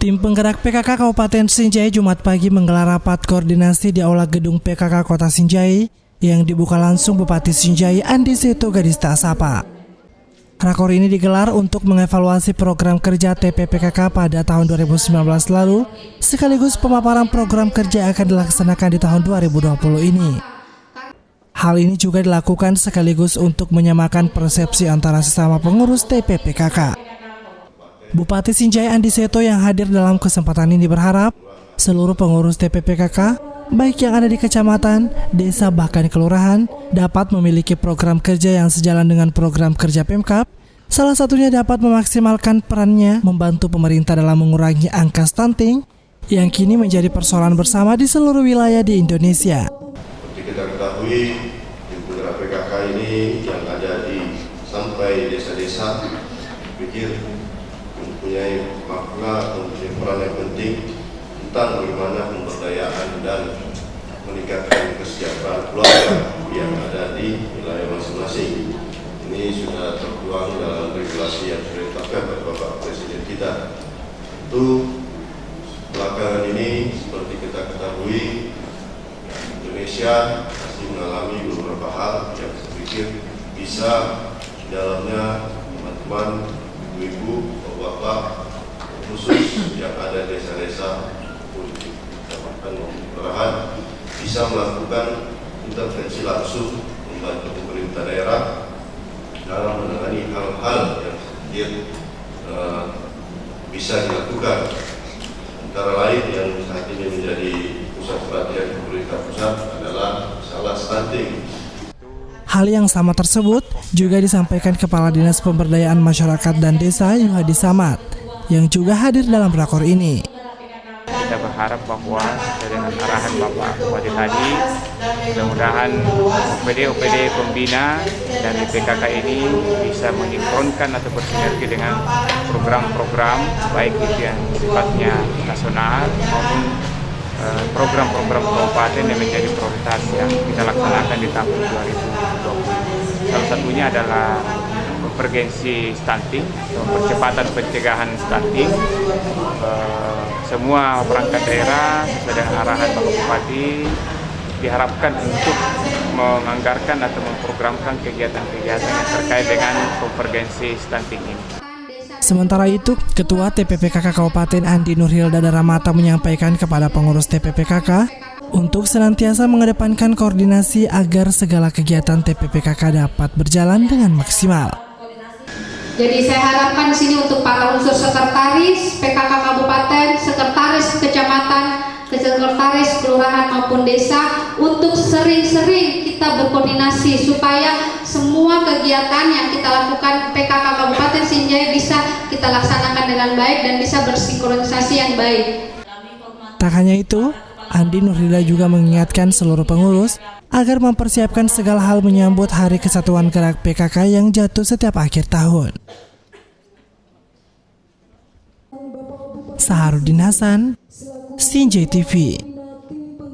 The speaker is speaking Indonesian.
Tim penggerak PKK Kabupaten Sinjai Jumat pagi menggelar rapat koordinasi di Aula Gedung PKK Kota Sinjai yang dibuka langsung Bupati Sinjai Andi Seto Gadista Sapa. Rakor ini digelar untuk mengevaluasi program kerja TPPKK pada tahun 2019 lalu, sekaligus pemaparan program kerja yang akan dilaksanakan di tahun 2020 ini. Hal ini juga dilakukan sekaligus untuk menyamakan persepsi antara sesama pengurus TPPKK. Bupati Sinjai Andi Seto yang hadir dalam kesempatan ini berharap seluruh pengurus TPPKK, baik yang ada di kecamatan, desa bahkan kelurahan, dapat memiliki program kerja yang sejalan dengan program kerja Pemkab. Salah satunya dapat memaksimalkan perannya membantu pemerintah dalam mengurangi angka stunting yang kini menjadi persoalan bersama di seluruh wilayah di Indonesia. Seperti kita ketahui, di penggerak PKK ini yang ada di sampai desa-desa, pikir mempunyai makna atau mempunyai peran yang penting tentang bagaimana pemberdayaan dan meningkatkan kesejahteraan keluarga yang ada di wilayah masing-masing. Ini sudah tertuang dalam regulasi yang sudah ditetapkan oleh Bapak Presiden kita. Itu belakangan ini seperti kita ketahui, Indonesia masih mengalami beberapa hal yang saya pikir bisa di dalamnya teman-teman, ibu-ibu, bapak, khusus yang ada desa-desa, kecamatan maupun kelurahan bisa melakukan intervensi langsung membantu pemerintah daerah dalam menangani hal-hal yang bisa dilakukan. Antara lain yang saat ini menjadi pusat perhatian pemerintah pusat adalah masalah stunting. Hal yang sama tersebut juga disampaikan Kepala Dinas Pemberdayaan Masyarakat dan Desa Yuhadi Samad yang juga hadir dalam rakor ini. Kita berharap bahwa sesuai dengan arahan Bapak Bupati tadi, mudah-mudahan OPD pembina dan PKK ini bisa mensinkronkan atau bersinergi dengan program-program baik itu yang sifatnya nasional maupun program-program kabupaten yang menjadi prioritas yang kita laksanakan di tahun 2020. Salah satunya adalah konvergensi stunting atau percepatan pencegahan stunting. Semua perangkat daerah sesuai dengan arahan Bapak Bupati diharapkan untuk menganggarkan atau memprogramkan kegiatan-kegiatan yang terkait dengan konvergensi stunting ini. Sementara itu, Ketua TPPKK Kabupaten Andi Nurhilda Daramata menyampaikan kepada pengurus TPPKK untuk senantiasa mengedepankan koordinasi agar segala kegiatan TPPKK dapat berjalan dengan maksimal. Jadi saya harapkan di sini untuk para unsur sekretaris PKK Kabupaten, sekretaris kecamatan, sekretaris kelurahan maupun desa untuk sering-sering kita berkoordinasi supaya semua kegiatan yang kita lakukan PKK Kabupaten Sinjai bisa kita laksanakan dengan baik dan bisa bersinkronisasi yang baik. Tak hanya itu, Andi Nurhilda juga mengingatkan seluruh pengurus agar mempersiapkan segala hal menyambut Hari Kesatuan Gerak PKK yang jatuh setiap akhir tahun. Saharudin Hasan, Sinjai TV.